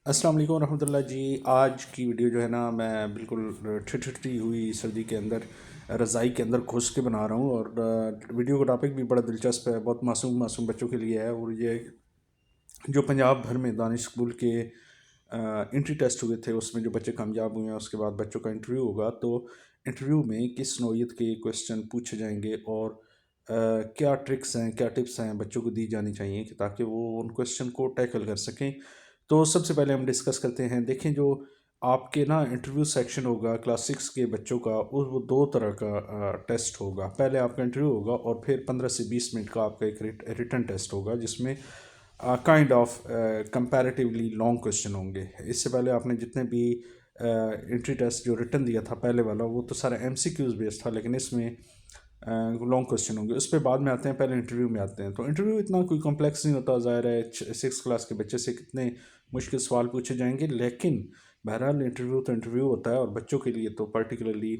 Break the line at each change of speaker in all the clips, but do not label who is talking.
السلام علیکم ورحمۃ اللہ جی. آج کی ویڈیو جو ہے نا میں بالکل ٹھٹی ہوئی سردی کے اندر رضائی کے اندر گھس کے بنا رہا ہوں. اور ویڈیو کا ٹاپک بھی بڑا دلچسپ ہے, بہت معصوم بچوں کے لیے ہے. اور یہ جو پنجاب بھر میں دانش اسکول کے انٹری ٹیسٹ ہوئے تھے, اس میں جو بچے کامیاب ہوئے ہیں اس کے بعد بچوں کا انٹرویو ہوگا. تو انٹرویو میں کس نوعیت کے کویسچن پوچھے جائیں گے اور کیا ٹرکس ہیں, کیا ٹپس ہیں بچوں کو دی جانی چاہیے کہ تاکہ وہ ان کویسچن کو ٹیکل کر سکیں. تو سب سے پہلے ہم ڈسکس کرتے ہیں. دیکھیں, جو آپ کے نا انٹرویو سیکشن ہوگا کلاس 6 کے بچوں کا, وہ دو طرح کا ٹیسٹ ہوگا. پہلے آپ کا انٹرویو ہوگا اور پھر 15 سے 20 منٹ کا آپ کا ایک ریٹن ٹیسٹ ہوگا, جس میں kind of comparatively long question ہوں گے. اس سے پہلے آپ نے جتنے بھی انٹری ٹیسٹ جو ریٹن دیا تھا پہلے والا, وہ تو سارا ایم سی کیوز بیس تھا, لیکن اس میں لانگ کویسچن ہوں گے. اس پہ بعد میں آتے ہیں, پہلے انٹرویو میں آتے ہیں. تو انٹرویو اتنا کوئی کمپلیکس نہیں ہوتا, ظاہر ہے 6 کلاس کے بچے سے کتنے مشکل سوال پوچھے جائیں گے, لیکن بہرحال انٹرویو تو انٹرویو ہوتا ہے. اور بچوں کے لیے تو پرٹیکولرلی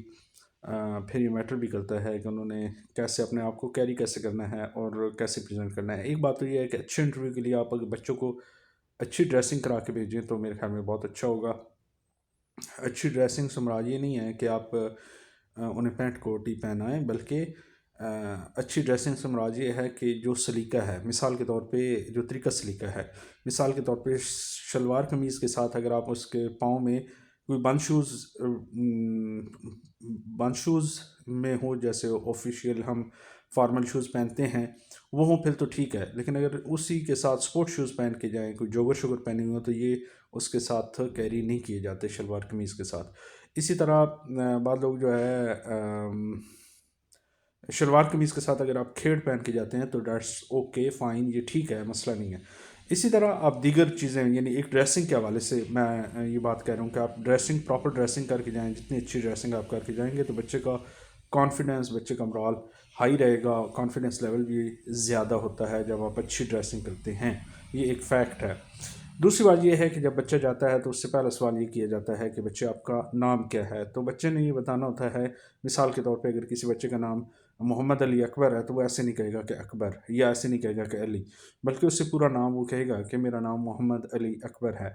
پھر یہ میٹر بھی کرتا ہے کہ انہوں نے کیسے اپنے آپ کو کیری کیسے کرنا ہے اور کیسے پریزنٹ کرنا ہے. ایک بات تو یہ ہے کہ اچھے انٹرویو کے لیے آپ اگر بچوں کو اچھی ڈریسنگ کرا کے بھیجیں تو میرے خیال میں بہت اچھا ہوگا. اچھی ڈریسنگ سے مراد یہ نہیں ہے کہ آپ انہیں پینٹ کوٹ ہی پہنائیں, بلکہ اچھی ڈریسنگ سے مراد یہ ہے کہ جو سلیقہ ہے, مثال کے طور پہ جو طریقہ سلیقہ ہے, مثال کے طور پہ شلوار قمیض کے ساتھ اگر آپ اس کے پاؤں میں کوئی بند شوز میں ہو, جیسے آفیشیل ہم فارمل شوز پہنتے ہیں وہ ہوں پھر تو ٹھیک ہے. لیکن اگر اسی کے ساتھ سپورٹ شوز پہن کے جائیں, کوئی جوگر شوگر پہنے ہوئے, تو یہ اس کے ساتھ کیری نہیں کیے جاتے شلوار قمیض کے ساتھ. اسی طرح بعض لوگ جو ہے شلوار قمیض کے ساتھ اگر آپ کھیڑ پہن کے جاتے ہیں تو ڈیٹس اوکے فائن, یہ ٹھیک ہے, مسئلہ نہیں ہے. اسی طرح آپ دیگر چیزیں, یعنی ایک ڈریسنگ کے حوالے سے میں یہ بات کہہ رہا ہوں کہ آپ ڈریسنگ پراپر ڈریسنگ کر کے جائیں. جتنی اچھی ڈریسنگ آپ کر کے جائیں گے تو بچے کا کانفیڈنس, بچے کا مرال ہائی رہے گا. کانفیڈنس لیول بھی زیادہ ہوتا ہے جب آپ اچھی ڈریسنگ کرتے ہیں, یہ ایک فیکٹ ہے. دوسری بات یہ ہے کہ جب بچہ جاتا ہے تو اس سے پہلا سوال یہ کیا جاتا ہے کہ بچے آپ کا نام کیا ہے. تو بچے نے یہ بتانا ہوتا ہے, مثال کے طور پہ اگر کسی بچے کا نام محمد علی اکبر ہے تو وہ ایسے نہیں کہے گا کہ اکبر, یا ایسے نہیں کہے گا کہ علی, بلکہ اس سے پورا نام وہ کہے گا کہ میرا نام محمد علی اکبر ہے.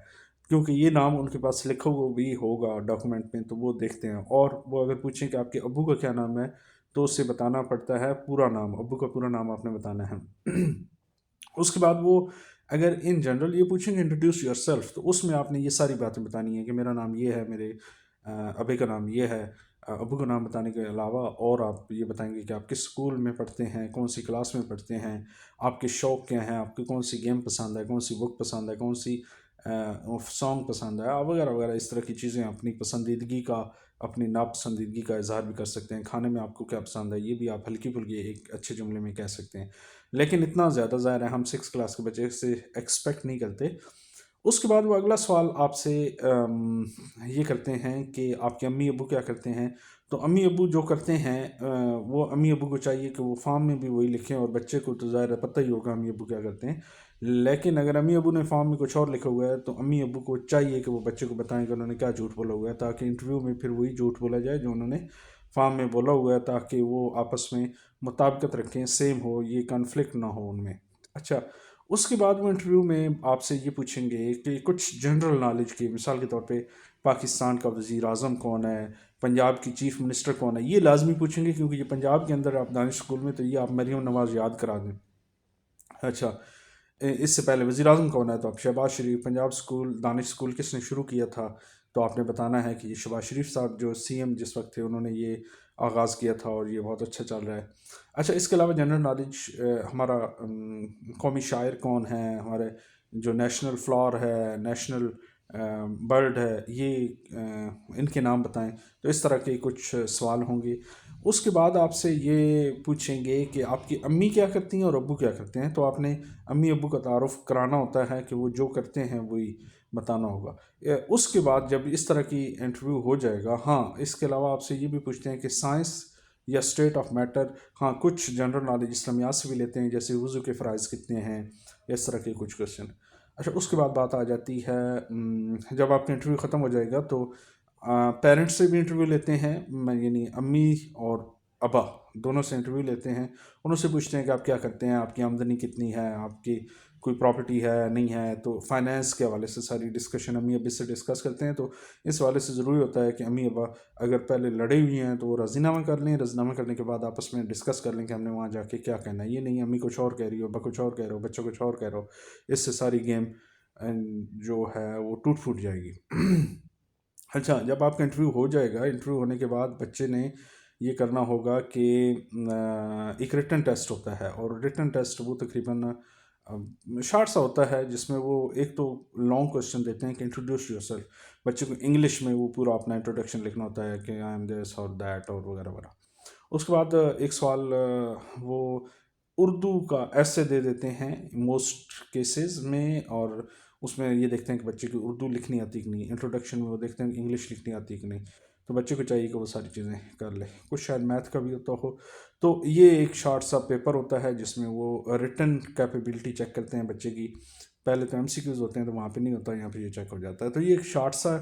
کیونکہ یہ نام ان کے پاس لکھا ہوا بھی ہوگا ڈاکومنٹ میں, تو وہ دیکھتے ہیں. اور وہ اگر پوچھیں کہ آپ کے ابو کا کیا نام ہے تو اس سے بتانا پڑتا ہے پورا نام, ابو کا پورا نام آپ نے بتانا ہے. اس کے بعد وہ اگر ان جنرل یہ پوچھیں گے انٹروڈیوس یور سیلف, تو اس میں آپ نے یہ ساری باتیں بتانی ہیں کہ میرا نام یہ ہے, میرے ابے کا نام یہ ہے. ابو کا نام بتانے کے علاوہ اور آپ یہ بتائیں گے کہ آپ کس اسکول میں پڑھتے ہیں, کون سی کلاس میں پڑھتے ہیں, آپ کے شوق کیا ہیں, آپ کی کون سی گیم پسند ہے, کون سی بک پسند ہے, کون سی سانگ پسند ہے, وغیرہ وغیرہ. اس طرح کی چیزیں اپنی پسندیدگی کا, اپنی ناپسندیدگی کا اظہار بھی کر سکتے ہیں. کھانے میں آپ کو کیا پسند ہے, یہ بھی آپ ہلکی پھلکی ایک اچھے جملے میں کہہ سکتے ہیں. لیکن اتنا زیادہ ظاہر ہے ہم 6 کلاس کے بچے سے ایکسپیکٹ نہیں کرتے. اس کے بعد وہ اگلا سوال آپ سے یہ کرتے ہیں کہ آپ کے امی ابو کیا کرتے ہیں. تو امی ابو جو کرتے ہیں وہ امی ابو کو چاہیے کہ وہ فارم میں بھی وہی لکھیں, اور بچے کو تو ظاہر ہے پتہ ہی ہوگا امی ابو کیا کرتے ہیں. لیکن اگر امی ابو نے فارم میں کچھ اور لکھا ہوا ہے تو امی ابو کو چاہیے کہ وہ بچے کو بتائیں کہ انہوں نے کیا جھوٹ بولا ہوا ہے, تاکہ انٹرویو میں پھر وہی جھوٹ بولا جائے جو انہوں نے فارم میں بولا ہوا ہے, تاکہ وہ آپس میں مطابقت رکھیں, سیم ہو, یہ کنفلکٹ نہ ہو ان میں. اچھا, اس کے بعد وہ انٹرویو میں آپ سے یہ پوچھیں گے کہ کچھ جنرل نالج کی, مثال کے طور پہ پاکستان کا وزیر اعظم کون ہے, پنجاب کی چیف منسٹر کون ہے. یہ لازمی پوچھیں گے کیونکہ یہ پنجاب کے اندر آپ دانش اسکول میں, تو یہ آپ مریم نواز یاد کرا دیں. اچھا, اس سے پہلے وزیر اعظم کون ہے تو آپ شہباز شریف. پنجاب اسکول دانش اسکول کس نے شروع کیا تھا تو آپ نے بتانا ہے کہ یہ شہباز شریف صاحب جو سی ایم جس وقت تھے انہوں نے یہ آغاز کیا تھا, اور یہ بہت اچھا چل رہا ہے. اچھا, اس کے علاوہ جنرل نالج, ہمارا قومی شاعر کون ہے, ہمارے جو نیشنل فلاور ہے, نیشنل برڈ ہے, یہ ان کے نام بتائیں. تو اس طرح کے کچھ سوال ہوں گے. اس کے بعد آپ سے یہ پوچھیں گے کہ آپ کی امی کیا کرتی ہیں اور ابو کیا کرتے ہیں. تو آپ نے امی ابو کا تعارف کرانا ہوتا ہے کہ وہ جو کرتے ہیں وہی بتانا ہوگا. اس کے بعد جب اس طرح کی انٹرویو ہو جائے گا, ہاں اس کے علاوہ آپ سے یہ بھی پوچھتے ہیں کہ سائنس یا اسٹیٹ آف میٹر, ہاں کچھ جنرل نالج اسلامیات سے بھی لیتے ہیں, جیسے وضو کے فرائض کتنے ہیں, اس طرح کے کچھ کوشچن. اچھا, اس کے بعد بات آ جاتی ہے, جب آپ کا انٹرویو ختم ہو جائے گا تو پیرنٹس سے بھی انٹرویو لیتے ہیں, یعنی امی اور ابا دونوں سے انٹرویو لیتے ہیں. انہوں سے پوچھتے ہیں کہ آپ کیا کرتے ہیں, آپ کی آمدنی کتنی ہے, آپ کی کوئی پراپرٹی ہے نہیں ہے، تو فائنینس کے حوالے سے ساری ڈسکشن امی ابی سے ڈسکس کرتے ہیں. تو اس حوالے سے ضروری ہوتا ہے کہ امی ابا اگر پہلے لڑے ہوئی ہیں تو وہ راضی نامہ کر لیں، راضی نامہ کرنے کے بعد آپس میں ڈسکس کر لیں کہ ہم نے وہاں جا کے کیا کہنا ہے. یہ نہیں امی کچھ اور کہہ رہی ہو، ابا کچھ اور کہہ رہے ہو، بچہ کچھ اور کہہ رہے ہو، اس سے ساری گیم جو ہے وہ ٹوٹ پھوٹ جائے گی. اچھا، جب آپ کا انٹرویو ہو جائے گا، انٹرویو ہونے کے بعد بچے نے یہ کرنا ہوگا کہ ایک ریٹن ٹیسٹ ہوتا ہے، اور ریٹن ٹیسٹ وہ تقریباً شارٹ سا ہوتا ہے، جس میں وہ ایک تو لانگ کوشچن دیتے ہیں کہ انٹروڈیوس یور سیلف. بچے کو انگلش میں وہ پورا اپنا انٹروڈکشن لکھنا ہوتا ہے کہ آئی ایم دس اور دیٹ اور وغیرہ وغیرہ. اس کے بعد ایک سوال وہ اردو کا ایسے دے دیتے ہیں موسٹ کیسز میں، اور اس میں یہ دیکھتے ہیں کہ بچے کی اردو لکھنی آتی کہ نہیں. انٹروڈکشن میں وہ دیکھتے ہیں کہ انگلش لکھنی آتی کہ نہیں. تو بچے کو چاہیے کہ وہ ساری چیزیں کر لے. کچھ شاید میتھ کا بھی ہوتا ہو. تو یہ ایک شارٹ سا پیپر ہوتا ہے جس میں وہ ریٹن کیپیبلٹی چیک کرتے ہیں بچے کی. پہلے تو ایم سی کیوز ہوتے ہیں تو وہاں پہ نہیں ہوتا، یہاں پہ یہ چیک ہو جاتا ہے. تو یہ ایک شارٹ سا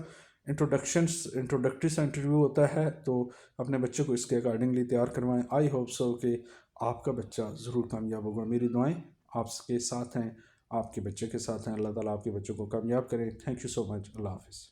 انٹروڈکٹری سا انٹرویو ہوتا ہے. تو اپنے بچے کو اس کے اکارڈنگلی تیار کروائیں. آئی ہوپ سو کہ آپ کا بچہ ضرور کامیاب ہوگا. میری دعائیں آپ کے ساتھ ہیں، آپ کے بچے کے ساتھ ہیں. اللہ تعالیٰ آپ کے بچوں کو کامیاب کریں. تھینک یو سو مچ. اللہ حافظ.